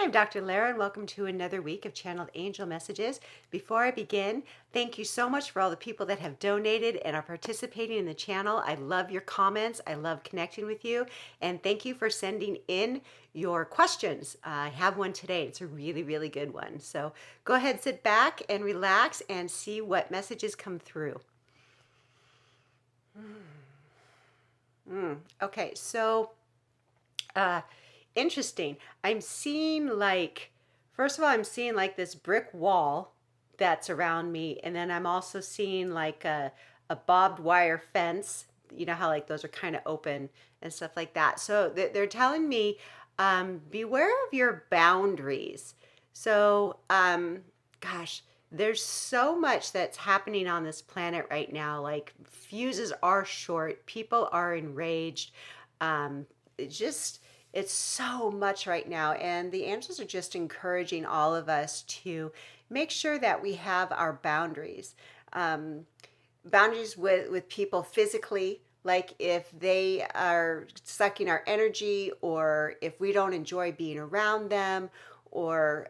I'm Dr. Lara, and welcome to another week of Channeled Angel Messages. Before I begin, thank you so much for all the people that have donated and are participating in the channel. I love your comments. I love connecting with you. And thank you for sending in your questions. I have one today. It's a really, really good one. So go ahead, sit back and relax and see what messages come through. Okay, so interesting. I'm seeing first of all, I'm seeing like this brick wall that's around me, and then I'm also seeing like a barbed wire fence. You know how like those are kind of open and stuff like that. So they're telling me, beware of your boundaries. So, gosh, there's so much that's happening on this planet right now. Like fuses are short, people are enraged. It just it's so much right now, and the angels are just encouraging all of us to make sure that we have our boundaries. Um, Boundaries with people physically, like if they are sucking our energy, or if we don't enjoy being around them, or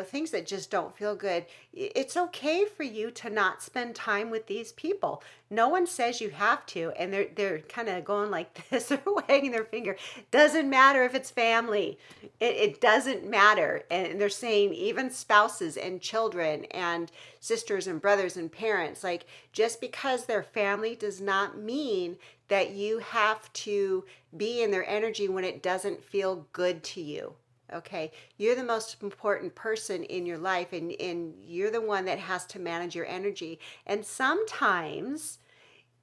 things that just don't feel good. It's okay for you to not spend time with these people. No one says you have to, and they're kind of going like this or wagging their finger. Doesn't matter if it's family. It doesn't matter. And they're saying even spouses and children and sisters and brothers and parents, like just because they're family does not mean that you have to be in their energy when it doesn't feel good to you. Okay, you're the most important person in your life, and you're the one that has to manage your energy. And sometimes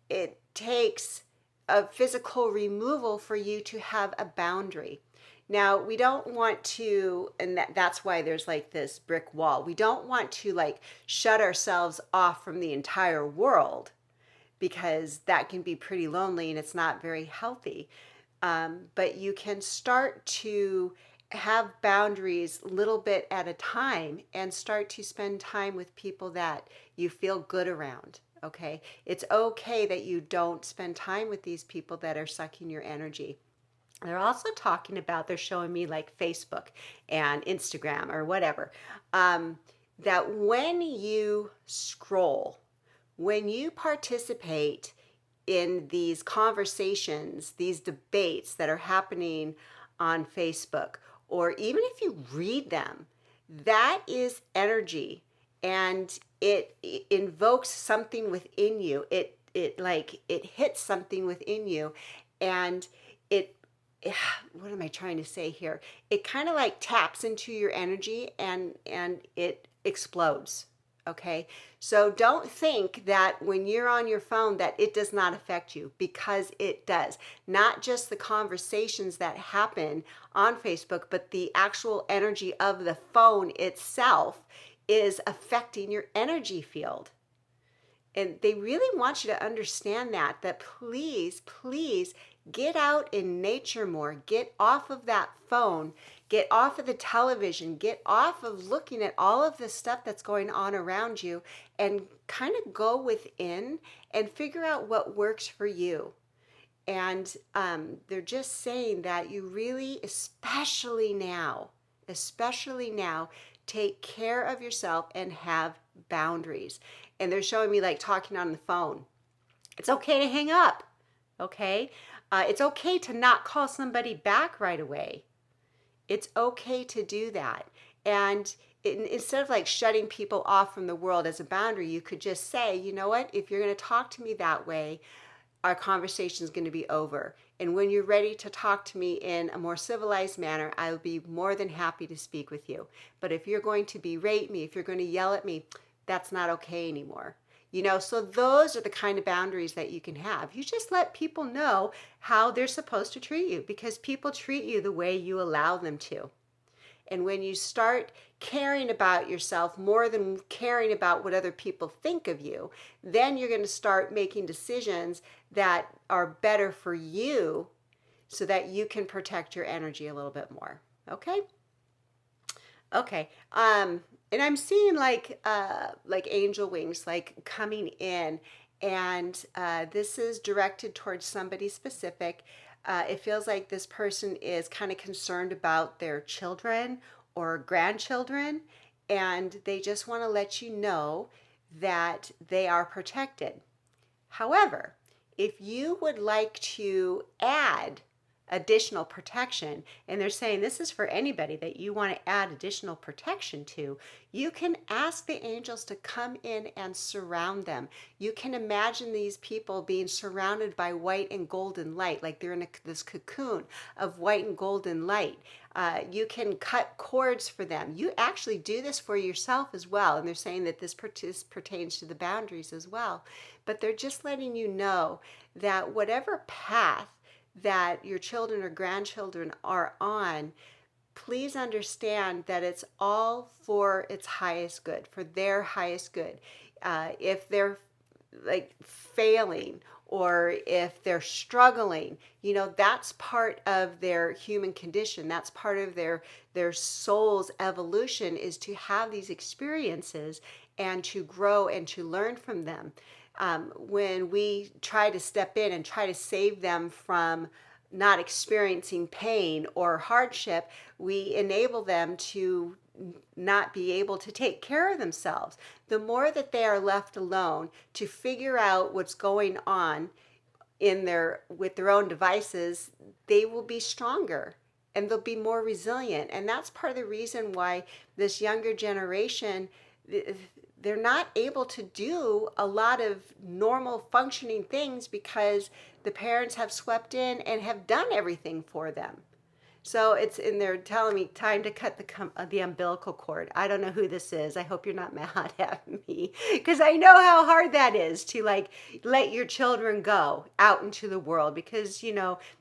it takes a physical removal for you to have a boundary. Now, we don't want to, and that's why there's like this brick wall. We don't want to like shut ourselves off from the entire world, because that can be pretty lonely and it's not very healthy. But you can start to have boundaries little bit at a time and start to spend time with people that you feel good around. Okay, it's okay that you don't spend time with these people that are sucking your energy. They're also talking about, they're showing me like Facebook and Instagram or whatever, that when you scroll, when you participate in these conversations, these debates that are happening on Facebook, or even if you read them, that is energy, and it invokes something within you. It hits something within you, and it what am I trying to say here? It kind of like taps into your energy, and it explodes. Okay, so don't think that when you're on your phone that it does not affect you, because it does. Not just the conversations that happen on Facebook, but the actual energy of the phone itself is affecting your energy field. And they really want you to understand that please, please get out in nature more. Get off of that phone. Get off of the television. Get off of looking at all of the stuff that's going on around you, and kind of go within and figure out what works for you. And they're just saying that you really, especially now, take care of yourself and have boundaries. And they're showing me like talking on the phone. It's okay to hang up, okay? It's okay to not call somebody back right away. It's okay to do that. And instead of like shutting people off from the world as a boundary, you could just say, you know what, if you're going to talk to me that way, our conversation is going to be over. And when you're ready to talk to me in a more civilized manner, I will be more than happy to speak with you. But if you're going to berate me, if you're going to yell at me, that's not okay anymore. So those are the kind of boundaries that you can have. You just let people know how they're supposed to treat you, because people treat you the way you allow them to. And when you start caring about yourself more than caring about what other people think of you, then you're going to start making decisions that are better for you, so that you can protect your energy a little bit more. Okay? Okay. And I'm seeing like angel wings like coming in, and this is directed towards somebody specific. It feels like this person is kind of concerned about their children, or grandchildren, and they just want to let you know that they are protected. However, if you would like to add additional protection, and they're saying this is for anybody that you want to add additional protection to, you can ask the angels to come in and surround them. You can imagine these people being surrounded by white and golden light, like they're in this cocoon of white and golden light. You can cut cords for them. You actually do this for yourself as well. And they're saying that this pertains to the boundaries as well. But they're just letting you know that whatever path that your children or grandchildren are on, please understand that it's all for its highest good, for their highest good. If they're like failing or if they're struggling, that's part of their human condition. That's part of their soul's evolution, is to have these experiences and to grow and to learn from them. When we try to step in and try to save them from not experiencing pain or hardship, we enable them to not be able to take care of themselves. The more that they are left alone to figure out what's going on with their own devices, they will be stronger and they'll be more resilient. And that's part of the reason why this younger generation, they're not able to do a lot of normal functioning things because the parents have swept in and have done everything for them. So it's in there telling me time to cut the umbilical cord. I don't know who this is. I hope you're not mad at me, because I know how hard that is to let your children go out into the world, because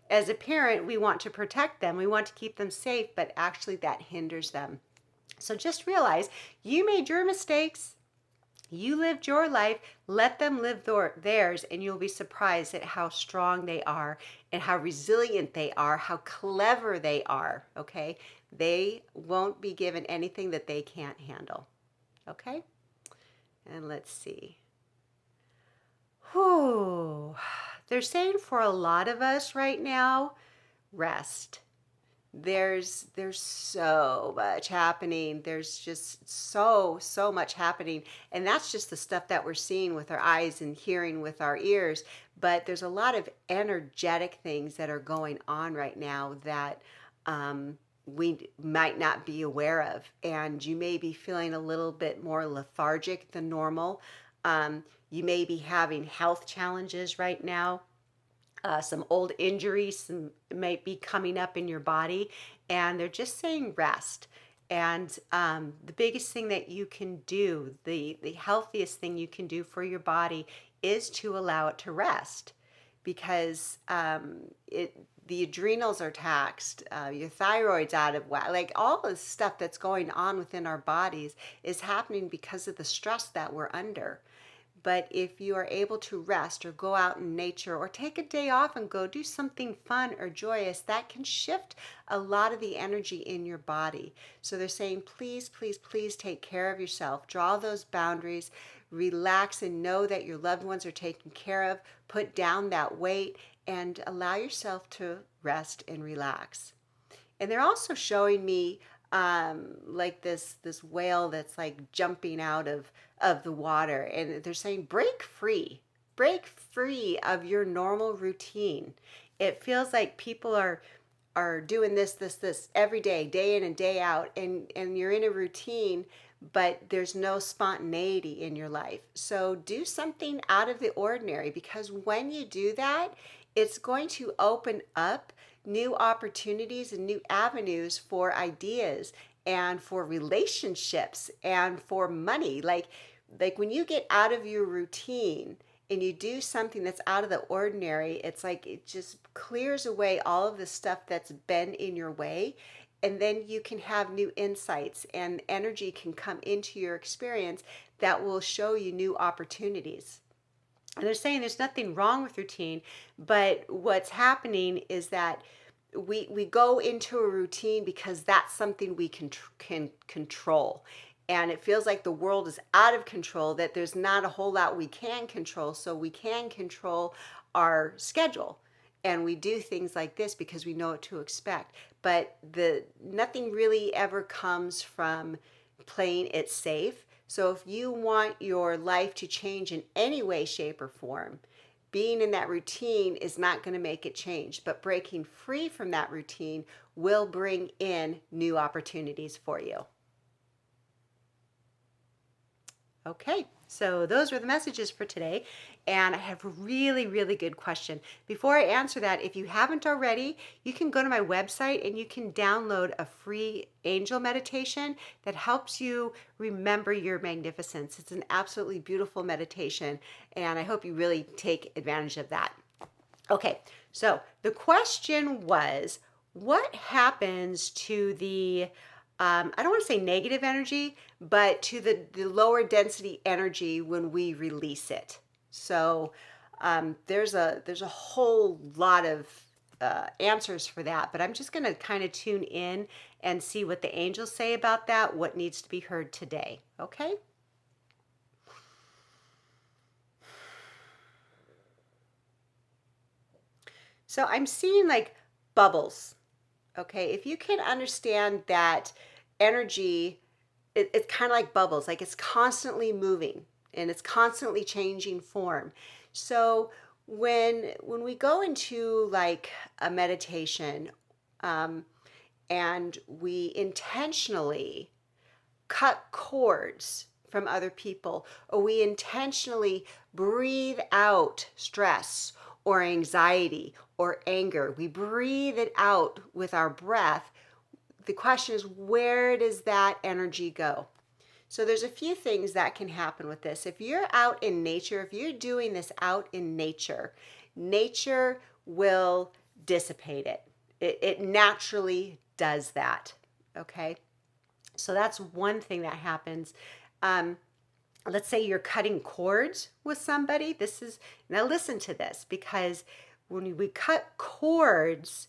as a parent we want to protect them, we want to keep them safe, but actually that hinders them. So just realize you made your mistakes. You lived your life, let them live theirs, and you'll be surprised at how strong they are and how resilient they are, how clever they are, okay? They won't be given anything that they can't handle, okay? And let's see. Whew. They're saying for a lot of us right now, rest. There's so much happening. There's just so much happening, and that's just the stuff that we're seeing with our eyes and hearing with our ears. But there's a lot of energetic things that are going on right now that we might not be aware of, and you may be feeling a little bit more lethargic than normal. You may be having health challenges right now. Some old injuries might be coming up in your body, and they're just saying rest. And the biggest thing that you can do, the healthiest thing you can do for your body, is to allow it to rest, because the adrenals are taxed, your thyroid's out of whack. Like, all the stuff that's going on within our bodies is happening because of the stress that we're under. But if you are able to rest or go out in nature or take a day off and go do something fun or joyous, that can shift a lot of the energy in your body. So they're saying, please, please, please take care of yourself. Draw those boundaries, relax, and know that your loved ones are taken care of. Put down that weight and allow yourself to rest and relax. And they're also showing me like this whale that's like jumping out of the water, and they're saying break free of your normal routine. It feels like people are doing this every day in and day out, and you're in a routine, but there's no spontaneity in your life. So do something out of the ordinary, because when you do that, it's going to open up new opportunities and new avenues for ideas and for relationships and for money. Like when you get out of your routine and you do something that's out of the ordinary, it's like it just clears away all of the stuff that's been in your way. And then you can have new insights, and energy can come into your experience that will show you new opportunities. And they're saying there's nothing wrong with routine, but what's happening is that we go into a routine because that's something we can control. And it feels like the world is out of control, that there's not a whole lot we can control. So we can control our schedule. And we do things like this because we know what to expect. but nothing really ever comes from playing it safe. So if you want your life to change in any way, shape, or form, being in that routine is not going to make it change, but breaking free from that routine will bring in new opportunities for you. Okay, so those were the messages for today. And I have a really, really good question. Before I answer that, if you haven't already, you can go to my website and you can download a free angel meditation that helps you remember your magnificence. It's an absolutely beautiful meditation, and I hope you really take advantage of that. Okay, so the question was, what happens to the I don't want to say negative energy, but to the lower density energy when we release it? So there's a whole lot of answers for that, but I'm just going to kind of tune in and see what the angels say about that, what needs to be heard today. Okay? So I'm seeing like bubbles. Okay, if you can understand that energy, it's kind of like bubbles, like it's constantly moving and it's constantly changing form. So when we go into like a meditation, and we intentionally cut cords from other people, or we intentionally breathe out stress or anxiety or anger, we breathe it out with our breath. The question is, where does that energy go? So there's a few things that can happen with this. If you're out in nature, if you're doing this out in nature, nature will dissipate it. It naturally does that. Okay? So that's one thing that happens. Let's say you're cutting cords with somebody. Now listen to this, because when we cut cords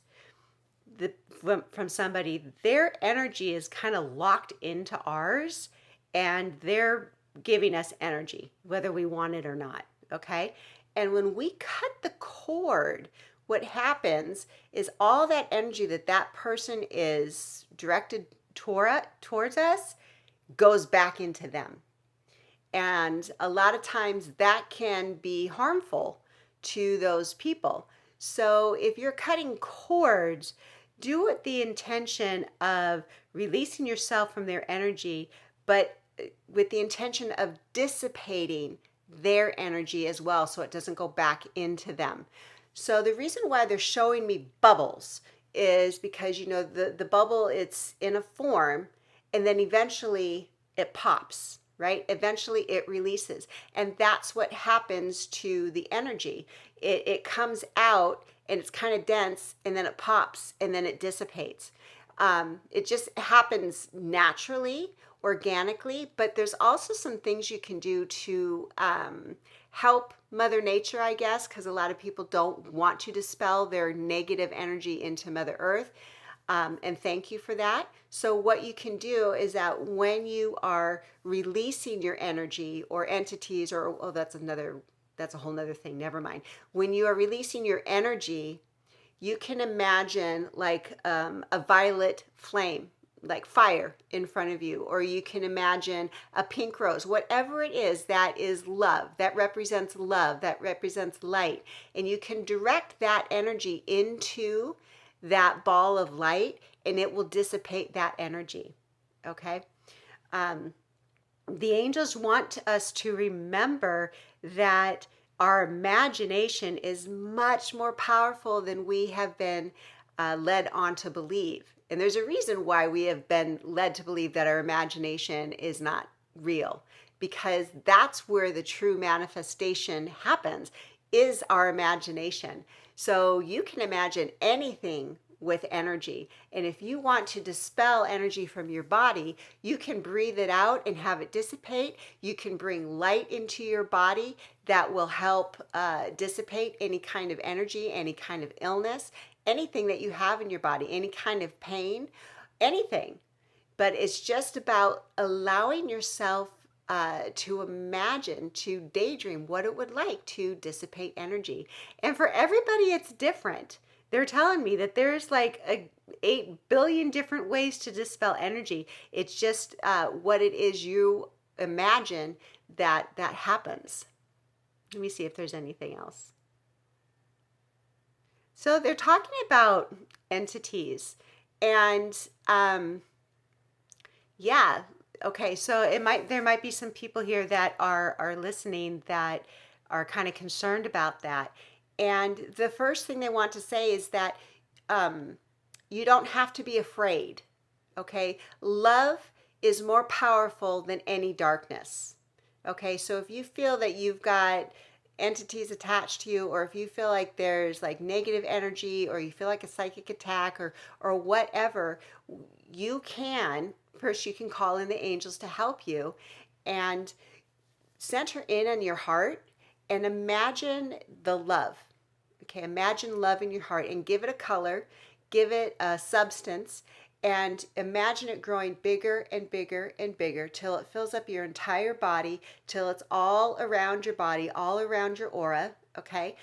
from somebody, their energy is kind of locked into ours, and they're giving us energy, whether we want it or not. Okay. And when we cut the cord, what happens is all that energy that person is directed towards us goes back into them. And a lot of times that can be harmful to those people. So if you're cutting cords, do it with the intention of releasing yourself from their energy, but with the intention of dissipating their energy as well, so it doesn't go back into them. So the reason why they're showing me bubbles is because, the bubble, it's in a form, and then eventually it pops, right? Eventually it releases. And that's what happens to the energy. It comes out and it's kind of dense, and then it pops, and then it dissipates. It just happens naturally, organically, but there's also some things you can do to help Mother Nature, I guess, because a lot of people don't want to dispel their negative energy into Mother Earth. And thank you for that. So what you can do is that when you are releasing your energy or entities, or that's a whole nother thing, never mind. When you are releasing your energy, you can imagine like a violet flame, like fire in front of you, or you can imagine a pink rose, whatever it is, that is love, that represents light. And you can direct that energy into that ball of light, and it will dissipate that energy. Okay? The angels want us to remember that our imagination is much more powerful than we have been led on to believe. And there's a reason why we have been led to believe that our imagination is not real, because that's where the true manifestation happens, is our imagination. So you can imagine anything with energy. And if you want to dispel energy from your body, you can breathe it out and have it dissipate. You can bring light into your body that will help dissipate any kind of energy, any kind of illness, anything that you have in your body, any kind of pain, anything. But it's just about allowing yourself to imagine, to daydream what it would like to dissipate energy. And for everybody, it's different. They're telling me that there's like 8 billion different ways to dispel energy. It's just what it is you imagine that happens. Let me see if there's anything else. So they're talking about entities, and yeah, okay. So there might be some people here that are listening that are kind of concerned about that. And the first thing they want to say is that um, you don't have to be afraid. Okay, love is more powerful than any darkness. Okay, so if you feel that you've got entities attached to you, or if you feel like there's like negative energy, or you feel like a psychic attack, or whatever, you can first, you can call in the angels to help you, and center in on your heart and imagine the love. Okay, imagine love in your heart and give it a color, give it a substance, and imagine it growing bigger and bigger and bigger till it fills up your entire body, till it's all around your body, all around your aura. Okay,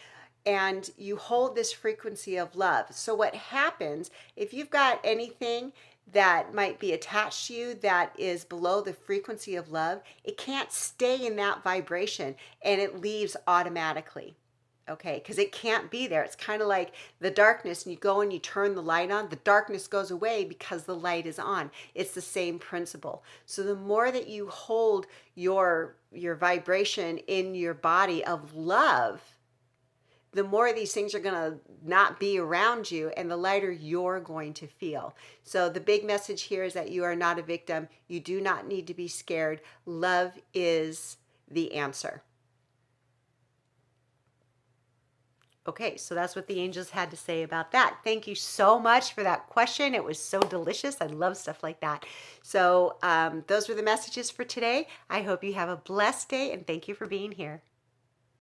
and you hold this frequency of love. So, what happens if you've got anything that might be attached to you that is below the frequency of love, it can't stay in that vibration and it leaves automatically. Okay, because it can't be there. It's kind of like the darkness, and you go and you turn the light on, the darkness goes away because the light is on. It's the same principle. So the more that you hold your vibration in your body of love, the more these things are going to not be around you, and the lighter you're going to feel. So the big message here is that you are not a victim. You do not need to be scared. Love is the answer. Okay, so that's what the angels had to say about that. Thank you so much for that question. It was so delicious. I love stuff like that. So those were the messages for today. I hope you have a blessed day, and thank you for being here.